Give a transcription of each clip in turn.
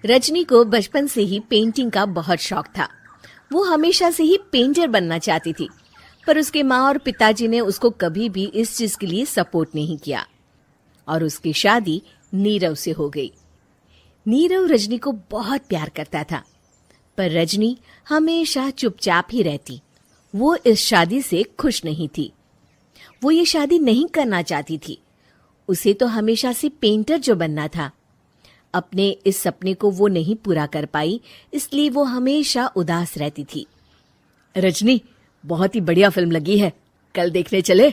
रजनी को बचपन से ही पेंटिंग का बहुत शौक था। वो हमेशा से ही पेंटर बनना चाहती थी, पर उसके माँ और पिताजी ने उसको कभी भी इस चीज के लिए सपोर्ट नहीं किया और उसकी शादी नीरव से हो गई। नीरव रजनी को बहुत प्यार करता था, पर रजनी हमेशा चुपचाप ही रहती। वो इस शादी से खुश नहीं थी। वो ये शादी नहीं करना चाहती थी। उसे तो हमेशा से पेंटर जो बनना था। अपने इस सपने को वो नहीं पूरा कर पाई, इसलिए वो हमेशा उदास रहती थी। रजनी, बहुत ही बढ़िया फिल्म लगी है, कल देखने चले?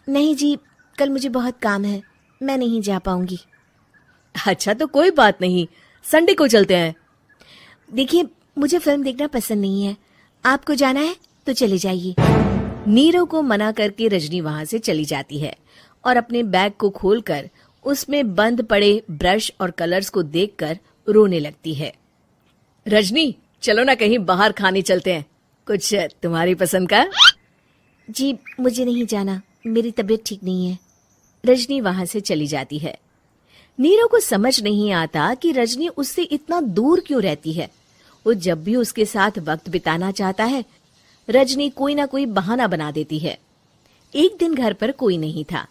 नहीं जी, कल मुझे बहुत काम है, मैं नहीं जा पाऊंगी। अच्छा तो कोई बात नहीं, संडे को चलते हैं। देखिए, मुझे फिल्म देखना पसंद नहीं है। आपको जाना है तो चले जाइए। नीरव को मना करके रजनी वहां से चली जाती है और अपने बैग को खोलकर उसमें बंद पड़े ब्रश और कलर्स को देखकर रोने लगती है। रजनी, चलो ना कहीं बाहर खाने चलते हैं, कुछ तुम्हारी पसंद का। जी, मुझे नहीं जाना, मेरी तबीयत ठीक नहीं है। रजनी वहां से चली जाती है। नीरव को समझ नहीं आता कि रजनी उससे इतना दूर क्यों रहती है। वो जब भी उसके साथ वक्त बिताना चाहता है, रजनी कोई ना कोई बहाना बना देती है। एक दिन घर पर कोई नहीं था।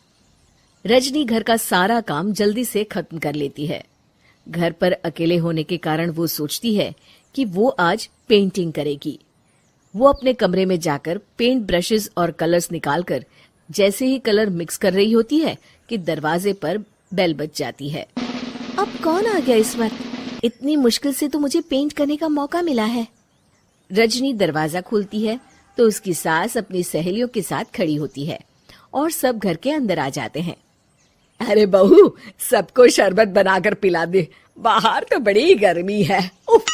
रजनी घर का सारा काम जल्दी से खत्म कर लेती है। घर पर अकेले होने के कारण वो सोचती है कि वो आज पेंटिंग करेगी। वो अपने कमरे में जाकर पेंट ब्रशेस और कलर्स निकालकर जैसे ही कलर मिक्स कर रही होती है कि दरवाजे पर बेल बज जाती है। अब कौन आ गया इस वक्त? इतनी मुश्किल से तो मुझे पेंट करने का मौका मिला है। रजनी दरवाजा खोलती है तो उसकी सास अपनी सहेलियों के साथ खड़ी होती है और सब घर के अंदर आ जाते हैं। अरे बहू, सबको शरबत बनाकर पिला दे, बाहर तो बड़ी गर्मी है। उफ।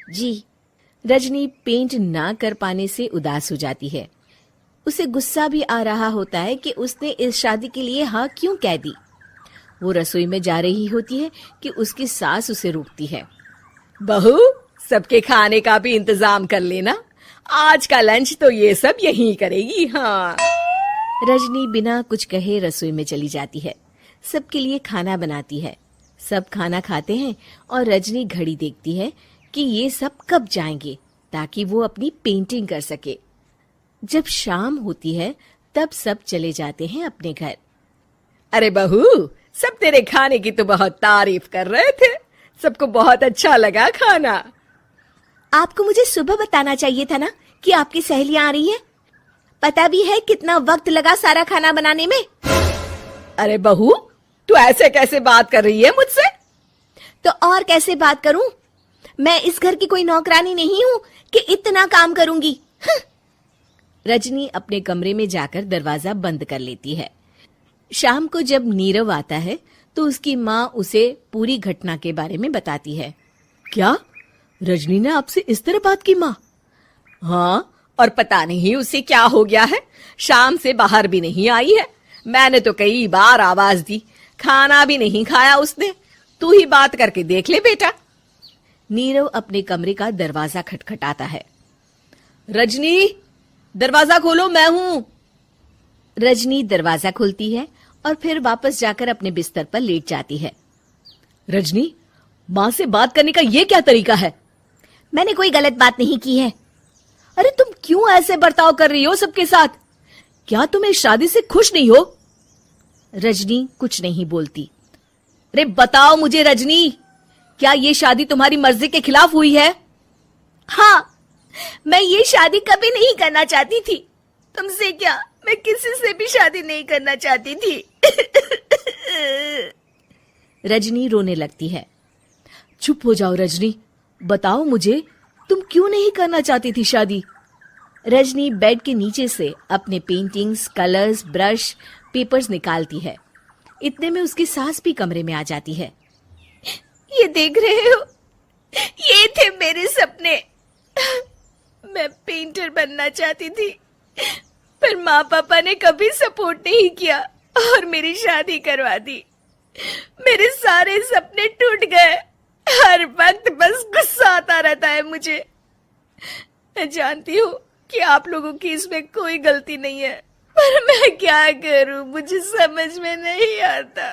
जी। रजनी पेंट ना कर पाने से उदास हो जाती है। उसे गुस्सा भी आ रहा होता है कि उसने इस शादी के लिए हाँ क्यों कह दी। वो रसोई में जा रही होती है कि उसकी सास उसे रोकती है। बहू, सबके खाने का भी इंतजाम कर लेना, आज का लंच तो ये सब यहीं करेगी। हाँ। रजनी बिना कुछ कहे रसोई में चली जाती है। सबके लिए खाना बनाती है। सब खाना खाते हैं और रजनी घड़ी देखती है कि ये सब कब जाएंगे ताकि वो अपनी पेंटिंग कर सके। जब शाम होती है तब सब चले जाते हैं अपने घर। अरे बहू, सब तेरे खाने की तो बहुत तारीफ कर रहे थे, सबको बहुत अच्छा लगा खाना। आपको मुझे सुबह बताना चाहिए था ना कि आपकी सहेलियां आ रही हैं। पता भी है कितना वक्त लगा सारा खाना बनाने में। अरे बहू, तू ऐसे कैसे बात कर रही है मुझसे? तो और कैसे बात करूं? मैं इस घर की कोई नौकरानी नहीं हूं कि इतना काम करूंगी। रजनी अपने कमरे में जाकर दरवाजा बंद कर लेती है। शाम को जब नीरव आता है तो उसकी माँ उसे पूरी घटना के बारे में बताती है। क्या रजनी ने आपसे इस तरह बात की माँ? हाँ, और पता नहीं उसे क्या हो गया है, शाम से बाहर भी नहीं आई है। मैंने तो कई बार आवाज दी, खाना भी नहीं खाया उसने। तू ही बात करके देख ले बेटा। नीरव अपने कमरे का दरवाजा खटखटाता है। रजनी, दरवाजा खोलो, मैं हूं। रजनी दरवाजा खोलती है और फिर वापस जाकर अपने बिस्तर पर लेट जाती है। रजनी, माँ से बात करने का ये क्या तरीका है? मैंने कोई गलत बात नहीं की है। अरे तुम क्यों ऐसे बर्ताव कर रही हो सबके साथ? क्या तुम इस शादी से खुश नहीं हो? रजनी कुछ नहीं बोलती। अरे बताओ मुझे रजनी, क्या ये शादी तुम्हारी मर्जी के खिलाफ हुई है? हाँ, मैं ये शादी कभी नहीं करना चाहती थी। तुमसे क्या, मैं किसी से भी शादी नहीं करना चाहती थी। रजनी रोने लगती है। चुप हो जाओ रजनी, बताओ मुझे, तुम क्यों नहीं करना चाहती थी शादी? रजनी बेड के नीचे से अपने पेंटिंग्स, कलर्स, ब्रश, पेपर्स निकालती है। इतने में उसकी सास भी कमरे में आ जाती है। ये देख रहे हो, ये थे मेरे सपने। मैं पेंटर बनना चाहती थी, पर माँ पापा ने कभी सपोर्ट नहीं किया और मेरी शादी करवा दी। मेरे सारे सपने टूट गए। हर वक्त बस गुस्सा आता रहता है मुझे। मैं जानती हूँ कि आप लोगों की इसमें कोई गलती नहीं है, पर मैं क्या करूं, मुझे समझ में नहीं आता।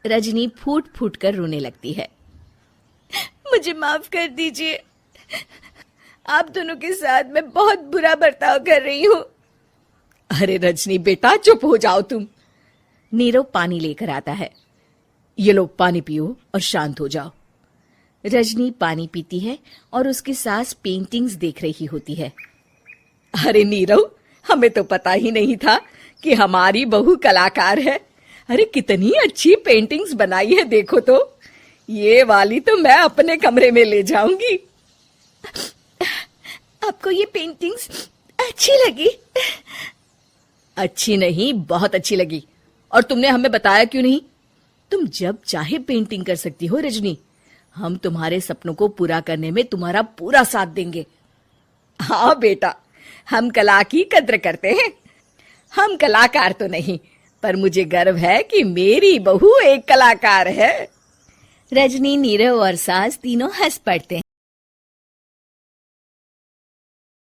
रजनी फूट फूट कर रोने लगती है। मुझे माफ कर दीजिए, आप दोनों के साथ मैं बहुत बुरा बर्ताव कर रही हूँ। अरे रजनी बेटा, चुप हो जाओ तुम। नीरव पानी लेकर आता है। ये लो पानी पियो और शांत हो जाओ। रजनी पानी पीती है और उसकी सास पेंटिंग्स देख रही होती है। अरे नीरव, हमें तो पता ही नहीं था कि हमारी बहू कलाकार है। अरे कितनी अच्छी पेंटिंग्स बनाई है, देखो तो। ये वाली तो मैं अपने कमरे में ले जाऊंगी। आपको ये पेंटिंग्स अच्छी लगी? अच्छी नहीं, बहुत अच्छी लगी। और तुमने हमें बताया क्यों नहीं? तुम जब चाहे पेंटिंग कर सकती हो रजनी। हम तुम्हारे सपनों को पूरा करने में तुम्हारा पूरा साथ देंगे। हाँ बेटा, हम कला की कद्र करते हैं। हम कलाकार तो नहीं, पर मुझे गर्व है कि मेरी बहू एक कलाकार है। रजनी, नीरव और सास तीनों हंस पड़ते हैं।